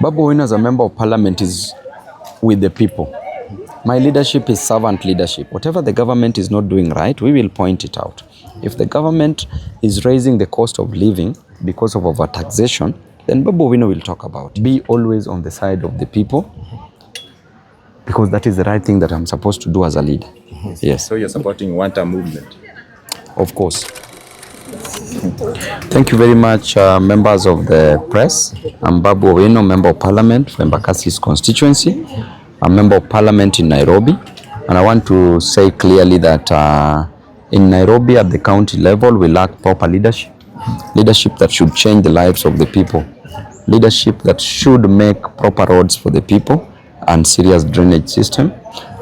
Babu Owino as a member of parliament is with the people. My leadership is servant leadership. Whatever the government is not doing right, we will point it out. If the government is raising the cost of living because of overtaxation, then Babu Owino will talk about it. Be always on the side of the people, because that is the right thing that I'm supposed to do as a leader. Yes. So you're supporting one-term movement? Of course. Thank you very much, members of the press. I'm Babu Owino, member of parliament for Embakasi's constituency. I'm member of parliament in Nairobi, and I want to say clearly that in Nairobi at the county level, we lack proper leadership. Leadership that should change the lives of the people. Leadership that should make proper roads for the people and serious drainage system.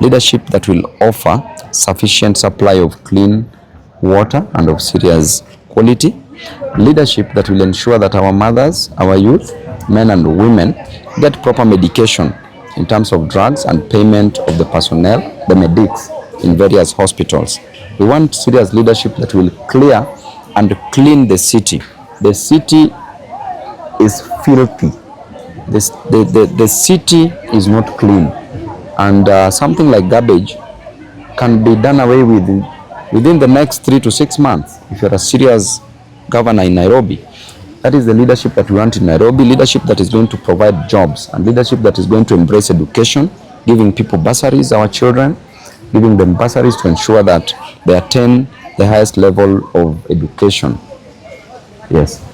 Leadership that will offer sufficient supply of clean water and of serious quality. Leadership that will ensure that our mothers, our youth, men and women get proper medication in terms of drugs and payment of the personnel, the medics in various hospitals. We want serious leadership that will clear and clean the city. The city is filthy. The city is not clean, and something like garbage can be done away with within the next 3 to 6 months if you're a serious governor in Nairobi. That is the leadership that we want in Nairobi, leadership that is going to provide jobs, and leadership that is going to embrace education, giving people bursaries, our children, giving them bursaries to ensure that they attain the highest level of education. Yes.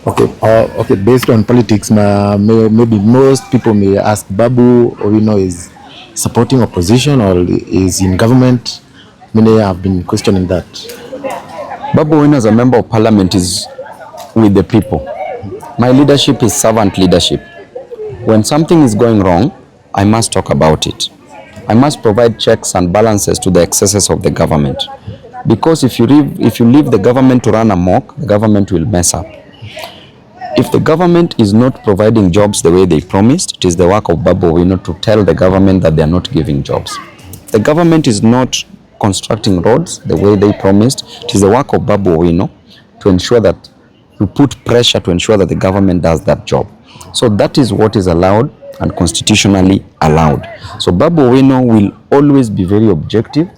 Okay. Based on politics, maybe most people may ask, Babu Owino is supporting opposition or is in government? Many have been questioning that. Babu Owino as a member of parliament is with the people. My leadership is servant leadership. When something is going wrong, I must talk about it. I must provide checks and balances to the excesses of the government. Because if you leave the government to run amok, the government will mess up. If the government is not providing jobs the way they promised, it is the work of Babu Owino to tell the government that they are not giving jobs. The government is not constructing roads the way they promised. It is the work of Babu Owino to ensure that we put pressure to ensure that the government does that job. So that is what is allowed and constitutionally allowed. So Babu Owino will always be very objective.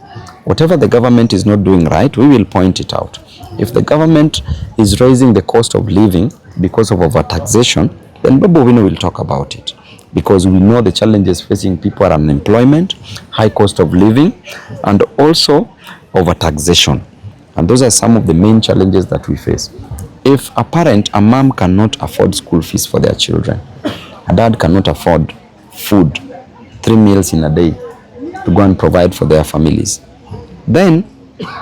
Whatever the government is not doing right, we will point it out. If the government is raising the cost of living because of overtaxation, then Babu Owino will talk about it. Because we know the challenges facing people are unemployment, high cost of living, and also overtaxation. And those are some of the main challenges that we face. If a mom cannot afford school fees for their children, a dad cannot afford food, 3 meals in a day to go and provide for their families, then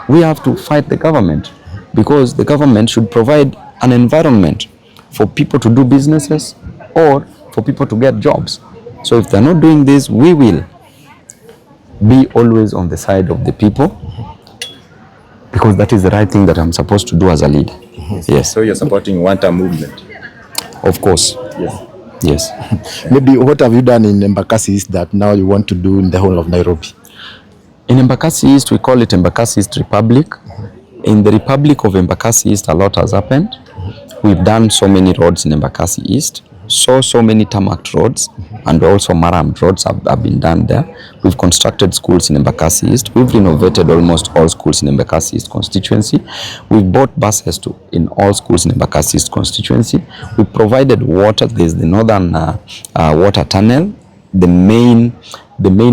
we have to fight the government, because the government should provide an environment for people to do businesses or for people to get jobs. So if they're not doing this, we will be always on the side of the people, because that is the right thing that I'm supposed to do as a leader. Yes. So you're supporting one-term movement? Of course. Yes. Maybe what have you done in Embakasi East that now you want to do in the whole of Nairobi? In Embakasi East, we call it Embakasi East Republic. In the Republic of Embakasi East, a lot has happened. We've done so many roads in Embakasi East, so many tarmac roads, and also maram roads have been done there. We've constructed schools in Embakasi East. We've renovated almost all schools in Embakasi East constituency. We've bought buses in all schools in Embakasi East constituency. We've provided water. There's the northern water tunnel. The main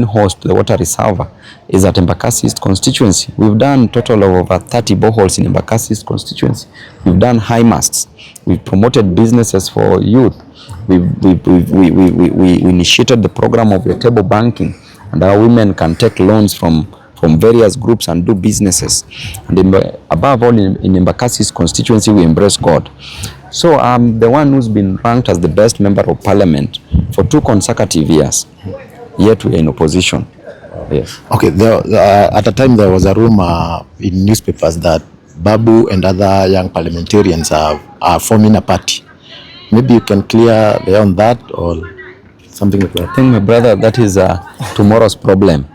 host, the water reservoir, is at Embakasi East constituency. We've done a total of over 30 boreholes in Embakasi East constituency. We've done high masts. We've promoted businesses for youth. We initiated the program of the table banking, and our women can take loans from various groups and do businesses. And above all, in Embakasi's constituency, we embrace God. So I'm the one who's been ranked as the best member of parliament for 2 consecutive years, yet we are in opposition. Yes. Okay, at a time there was a rumor in newspapers that Babu and other young parliamentarians are forming a party. Maybe you can clear the air on that or something like that. I think, my brother, that is tomorrow's problem.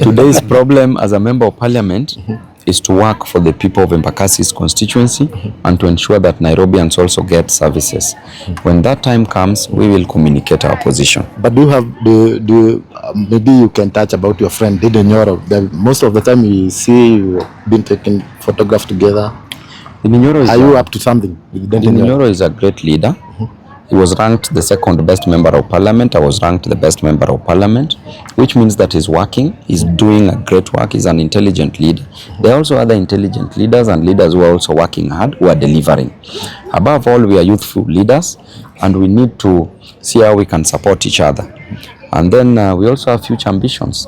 Today's problem as a member of parliament is to work for the people of Embakasi's constituency and to ensure that Nairobians also get services. When that time comes, we will communicate our position. But maybe you can touch about your friend Ndindi Nyoro. Most of the time we see you been taking photographs together. Are you up to something with Ndindi Nyoro is a great leader. He was ranked the second best member of parliament. I was ranked the best member of parliament, which means that he's working, he's doing a great work, he's an intelligent leader. There are also other intelligent leaders and leaders who are also working hard, who are delivering. Above all, we are youthful leaders and we need to see how we can support each other. And then we also have future ambitions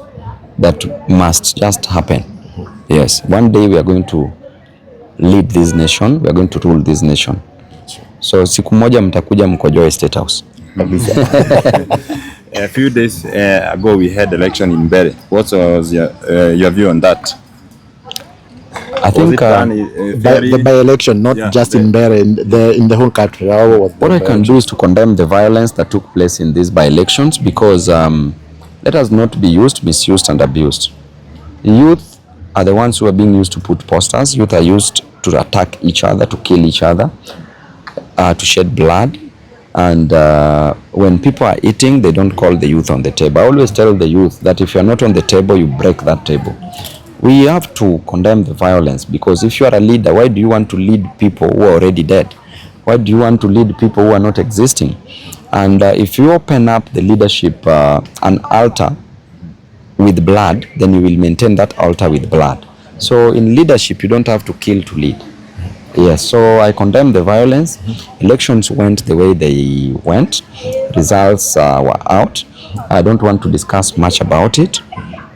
that must just happen. Yes, one day we are going to lead this nation, we are going to rule this nation. So siku moja mtakuja mkojoe State House. A few days ago we had election in Mbere. What was your view on that? I think the by-election, not just in Mbere, in the whole country. What I can do is to condemn the violence that took place in these by-elections, because let us not be used, misused and abused. Youth are the ones who are being used to put posters. Youth are used to attack each other, to kill each other, to shed blood. And when people are eating, they don't call the youth on the table. I always tell the youth that if you're not on the table, you break that table. We have to condemn the violence, because if you are a leader, why do you want to lead people who are already dead? Why do you want to lead people who are not existing? And if you open up the leadership an altar with blood, then you will maintain that altar with blood. So in leadership, you don't have to kill to lead. Yes, so I condemn the violence. Elections went the way they went. Results were out. I don't want to discuss much about it.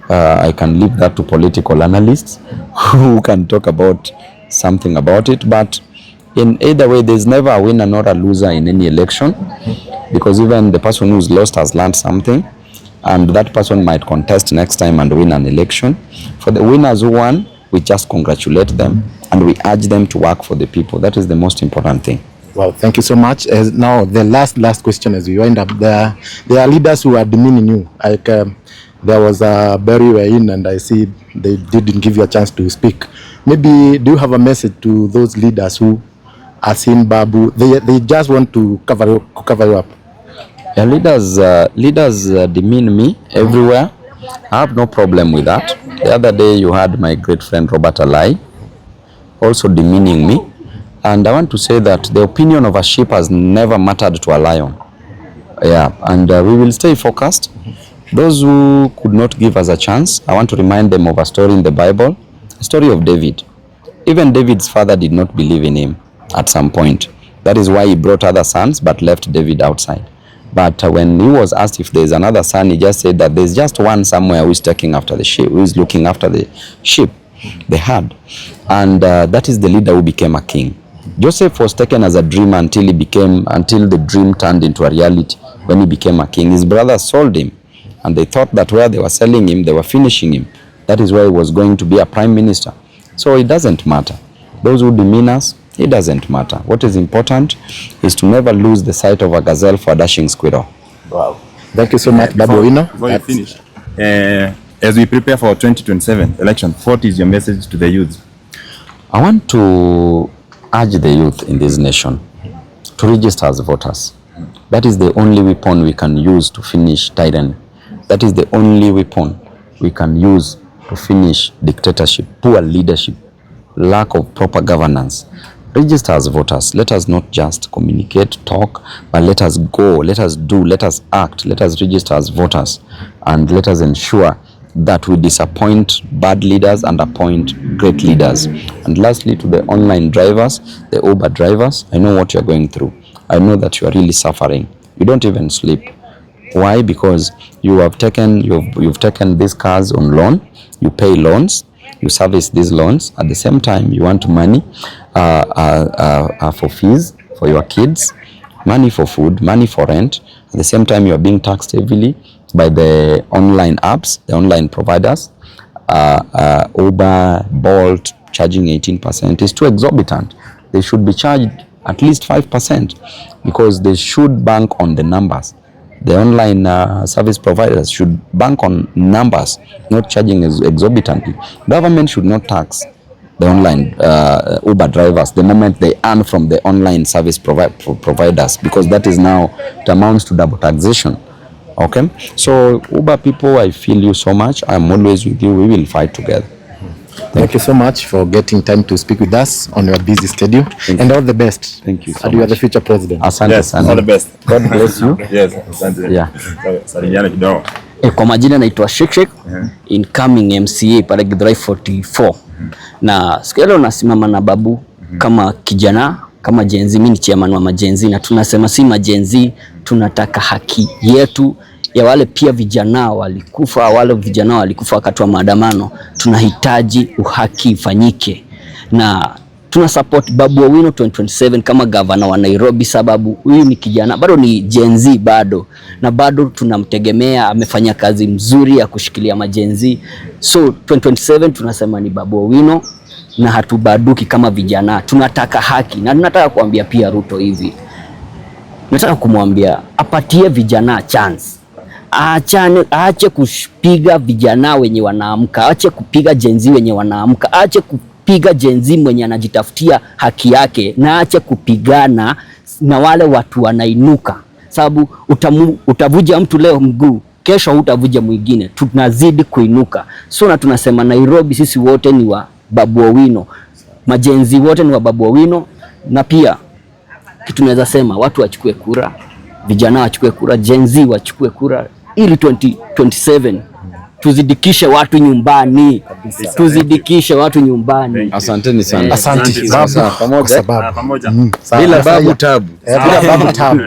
I can leave that to political analysts who can talk about something about it. But in either way, there's never a winner nor a loser in any election, because even the person who's lost has learned something, and that person might contest next time and win an election. For the winners who won, we just congratulate them and we urge them to work for the people. That is the most important thing. Well, thank you so much. Now, the last question as we wind up, there are leaders who are demeaning you. Like there was a Barry you were in, and I see they didn't give you a chance to speak. Maybe do you have a message to those leaders who are seeing Babu? They just want to cover you up. Yeah, leaders demean me everywhere. I have no problem with that. The other day you had my great friend Robert Alai also demeaning me. And I want to say that the opinion of a sheep has never mattered to a lion. Yeah, and we will stay focused. Those who could not give us a chance, I want to remind them of a story in the Bible, a story of David. Even David's father did not believe in him at some point. That is why he brought other sons but left David outside. But when he was asked if there's another son, he just said that there's just one somewhere who is taking after the sheep, who is looking after the sheep, the herd. And that is the leader who became a king. Joseph was taken as a dreamer until the dream turned into a reality when he became a king. His brothers sold him, and they thought that where they were selling him, they were finishing him. That is why he was going to be a prime minister. So it doesn't matter. Those who demean us, it doesn't matter. What is important is to never lose the sight of a gazelle for a dashing squirrel. Wow. Thank you so much, Babu Owino. Before you finish, as we prepare for 2027 election, what is your message to the youth? I want to urge the youth in this nation to register as voters. That is the only weapon we can use to finish tyranny. That is the only weapon we can use to finish dictatorship, poor leadership, lack of proper governance. Register as voters. Let us not just communicate, talk, but let us go, let us do, let us act, let us register as voters, and let us ensure that we disappoint bad leaders and appoint great leaders. And lastly, to the online drivers, the Uber drivers, I know what you're going through. I know that you are really suffering. You don't even sleep. Why? Because you have taken you've taken these cars on loan. You pay loans. You service these loans. At the same time, you want money for fees for your kids, money for food, money for rent. At the same time, you are being taxed heavily by the online apps, the online providers. Uber, Bolt, charging 18% is too exorbitant. They should be charged at least 5%, because they should bank on the numbers. The online service providers should bank on numbers, not charging exorbitantly. Government should not tax Uber drivers the moment they earn from the online service providers, because that is now, it amounts to double taxation. Okay, so Uber people, I feel you so much. I'm always with you. We will fight together. Thank you so much for getting time to speak with us on your busy schedule. And all the best. Thank you so and you are the future president. Asante Yes, sana. all the best. God bless you. Yes, asante. Yeah. Salimiana kidogo. Kwa majina naitwa Shek incoming MCA pale Githurai 44. Na siku leo nasimama na Babu kama kijana, kama Gen Z. Mimi ni chairman wa majenzi, na tunasema si majenzi, tunataka haki yetu ya wale pia vijana walikufa, wakati wa maandamano. Tunahitaji uhaki ifanyike, na tuna support Babu Owino 2027 kama governor wa Nairobi, sababu huyu ni kijana, bado ni Gen Z bado, na bado tunamtegemea. Amefanya kazi mzuri ya kushikilia majenzi. So 2027 tunasema ni Babu Owino, na hatubaduki kama vijana. Tunataka haki, na tunataka kuambia pia Ruto hivi. Nataka kumwambia apatie vijana chance. Aache kupiga vijana wenye wanaamka, aache kupiga Gen Z wenye wanaamka, aache kupiga Gen Z mwenye anajitafutia haki yake, na aache kupigana na wale watu wanainuka, sababu utavuja mtu leo mguu, kesho utavuja mwingine. Tunazidi kuinuka. So na tunasema Nairobi sisi wote ni wa Babu Owino, majenzi wote ni wa Babu Owino. Na pia kitu naweza sema, watu wachukue kura, vijana wachukue kura, Gen Z wachukue kura, ili 2027 tuzidikishe watu nyumbani. Tuzidikishe watu nyumbani. Asanteni sana. Asante. Babu, pamoja. Pamoja. Bila Babu tabu. Bila Babu tabu.